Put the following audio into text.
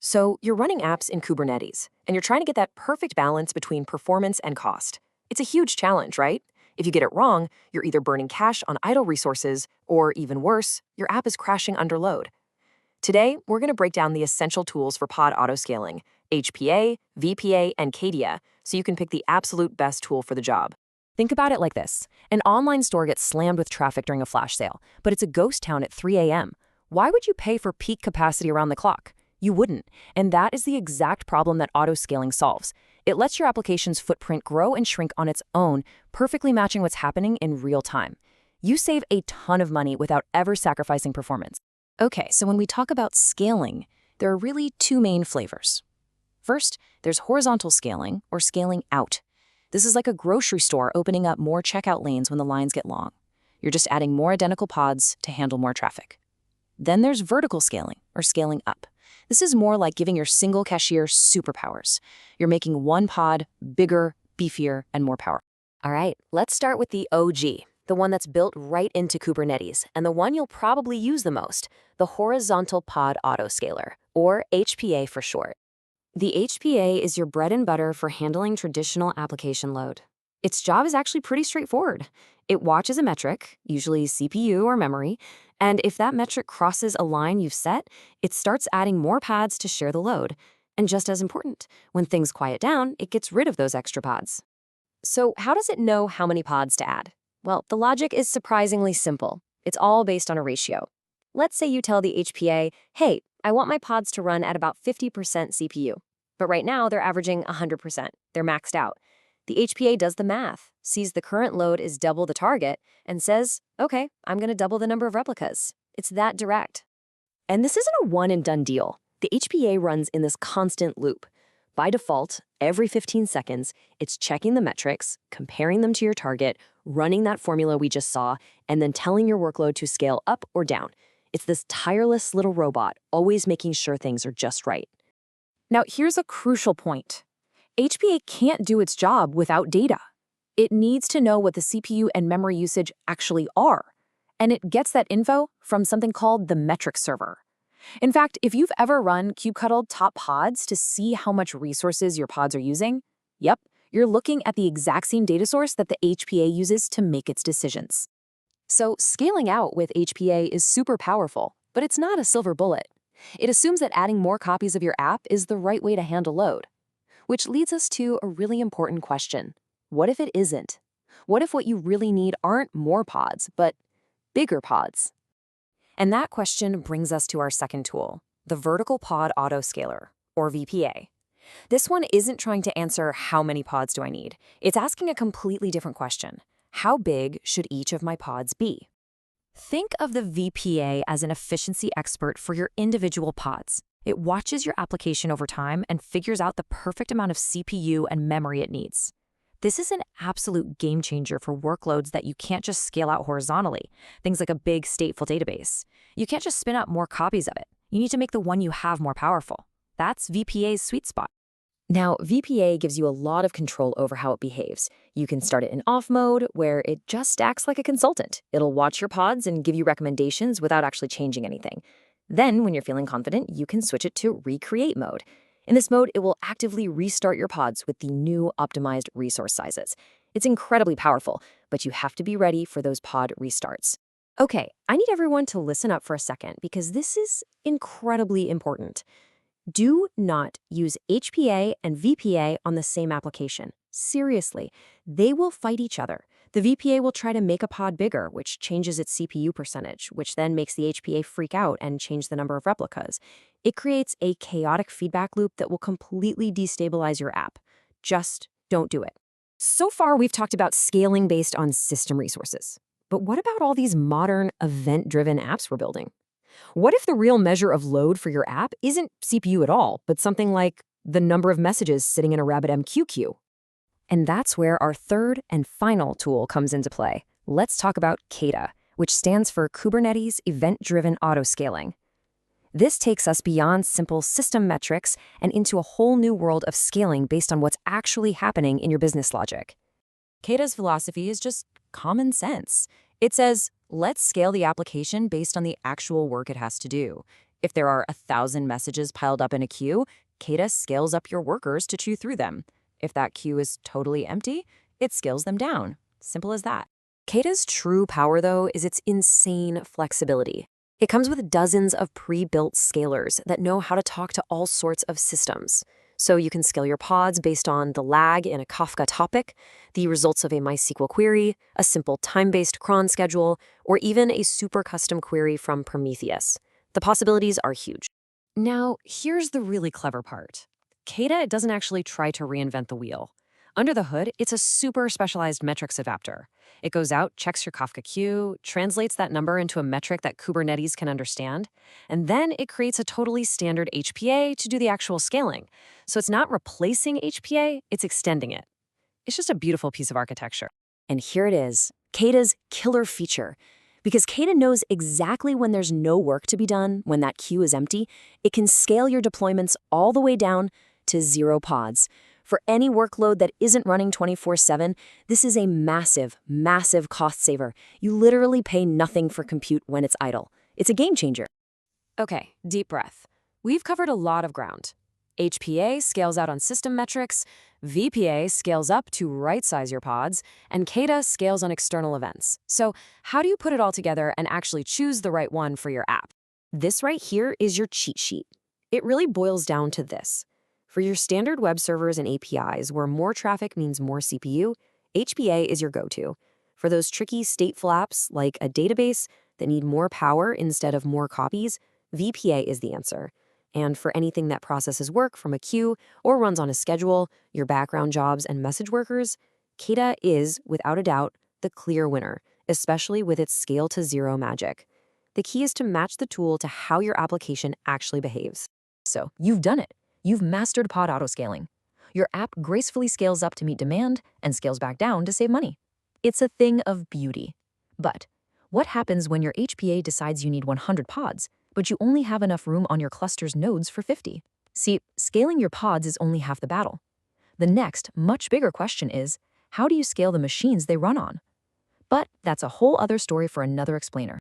So you're running apps in Kubernetes, and you're trying to get that perfect balance between performance and cost. It's a huge challenge, right? If you get it wrong, you're either burning cash on idle resources, or even worse, your app is crashing under load. Today, we're going to break down the essential tools for pod autoscaling, HPA, VPA, and Cadia, so you can pick the absolute best tool for the job. Think about it like this. An online store gets slammed with traffic during a flash sale, but it's a ghost town at 3 a.m. Why would you pay for peak capacity around the clock? You wouldn't, and that is the exact problem that autoscaling solves. It lets your application's footprint grow and shrink on its own, perfectly matching what's happening in real time. You save a ton of money without ever sacrificing performance. Okay, so when we talk about scaling, there are really two main flavors. First, there's horizontal scaling, or scaling out. This is like a grocery store opening up more checkout lanes when the lines get long. You're just adding more identical pods to handle more traffic. Then there's vertical scaling, or scaling up. This is more like giving your single cashier superpowers. You're making one pod bigger, beefier, and more powerful. All right, let's start with the OG, the one that's built right into Kubernetes, and the one you'll probably use the most, the Horizontal Pod Autoscaler, or HPA for short. The HPA is your bread and butter for handling traditional application load. Its job is actually pretty straightforward. It watches a metric, usually CPU or memory, and if that metric crosses a line you've set, it starts adding more pods to share the load. And just as important, when things quiet down, it gets rid of those extra pods. So how does it know how many pods to add? Well, the logic is surprisingly simple. It's all based on a ratio. Let's say you tell the HPA, hey, I want my pods to run at about 50% CPU. But right now, they're averaging 100%. They're maxed out. The HPA does the math, sees the current load is double the target, and says, okay, I'm going to double the number of replicas. It's that direct. And this isn't a one-and-done deal. The HPA runs in this constant loop. By default, every 15 seconds, it's checking the metrics, comparing them to your target, running that formula we just saw, and then telling your workload to scale up or down. It's this tireless little robot, always making sure things are just right. Now, here's a crucial point. HPA can't do its job without data. It needs to know what the CPU and memory usage actually are, and it gets that info from something called the metric server. In fact, if you've ever run kubectl top pods to see how much resources your pods are using, yep, you're looking at the exact same data source that the HPA uses to make its decisions. So scaling out with HPA is super powerful, but it's not a silver bullet. It assumes that adding more copies of your app is the right way to handle load. Which leads us to a really important question. What if it isn't? What if what you really need aren't more pods, but bigger pods? And that question brings us to our second tool, the Vertical Pod Autoscaler, or VPA. This one isn't trying to answer how many pods do I need. It's asking a completely different question. How big should each of my pods be? Think of the VPA as an efficiency expert for your individual pods. It watches your application over time and figures out the perfect amount of CPU and memory it needs. This is an absolute game changer for workloads that you can't just scale out horizontally, things like a big stateful database. You can't just spin up more copies of it. You need to make the one you have more powerful. That's VPA's sweet spot. Now, VPA gives you a lot of control over how it behaves. You can start it in off mode, where it just acts like a consultant. It'll watch your pods and give you recommendations without actually changing anything. Then, when you're feeling confident, you can switch it to recreate mode. In this mode, it will actively restart your pods with the new optimized resource sizes. It's incredibly powerful, but you have to be ready for those pod restarts. Okay, I need everyone to listen up for a second because this is incredibly important. Do not use HPA and VPA on the same application. Seriously, they will fight each other. The VPA will try to make a pod bigger, which changes its CPU percentage, which then makes the HPA freak out and change the number of replicas. It creates a chaotic feedback loop that will completely destabilize your app. Just don't do it. So far, we've talked about scaling based on system resources. But what about all these modern event-driven apps we're building? What if the real measure of load for your app isn't CPU at all, but something like the number of messages sitting in a RabbitMQ queue? And that's where our third and final tool comes into play. Let's talk about Cadia, which stands for Kubernetes Event-Driven Autoscaling. This takes us beyond simple system metrics and into a whole new world of scaling based on what's actually happening in your business logic. Cadia's philosophy is just common sense. It says, let's scale the application based on the actual work it has to do. If there are 1,000 messages piled up in a queue, Kata scales up your workers to chew through them. If that queue is totally empty, it scales them down. Simple as that. Kata's true power, though, is its insane flexibility. It comes with dozens of pre-built scalers that know how to talk to all sorts of systems. So you can scale your pods based on the lag in a Kafka topic, the results of a MySQL query, a simple time-based cron schedule, or even a super custom query from Prometheus. The possibilities are huge. Now, here's the really clever part. Kata doesn't actually try to reinvent the wheel. Under the hood, it's a super specialized metrics adapter. It goes out, checks your Kafka queue, translates that number into a metric that Kubernetes can understand, and then it creates a totally standard HPA to do the actual scaling. So it's not replacing HPA, it's extending it. It's just a beautiful piece of architecture. And here it is, Kata's killer feature. Because Kata knows exactly when there's no work to be done, when that queue is empty, it can scale your deployments all the way down to 0 pods. For any workload that isn't running 24/7, this is a massive, massive cost saver. You literally pay nothing for compute when it's idle. It's a game changer. Okay, deep breath. We've covered a lot of ground. HPA scales out on system metrics, VPA scales up to right-size your pods, and Kata scales on external events. So how do you put it all together and actually choose the right one for your app? This right here is your cheat sheet. It really boils down to this. For your standard web servers and APIs where more traffic means more CPU, HPA is your go-to. For those tricky stateful apps like a database that need more power instead of more copies, VPA is the answer. And for anything that processes work from a queue or runs on a schedule, your background jobs and message workers, Kata is, without a doubt, the clear winner, especially with its scale to 0 magic. The key is to match the tool to how your application actually behaves. So, you've done it. You've mastered pod autoscaling. Your app gracefully scales up to meet demand and scales back down to save money. It's a thing of beauty. But what happens when your HPA decides you need 100 pods, but you only have enough room on your cluster's nodes for 50? See, scaling your pods is only half the battle. The next, much bigger question is, how do you scale the machines they run on? But that's a whole other story for another explainer.